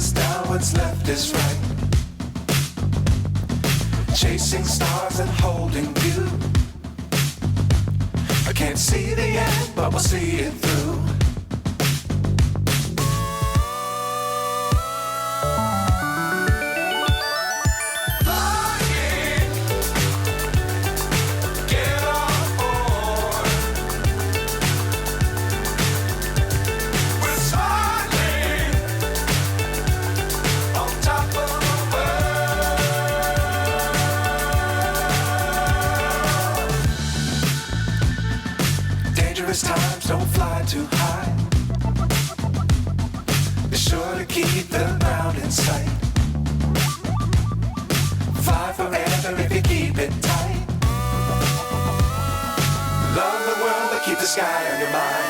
is down, what's left is right. Chasing stars and holding you. I can't see the end, but we'll see it through. Times don't fly too high. Be sure to keep the ground in sight. Fly forever if you keep it tight. Love the world but keep the sky on your mind.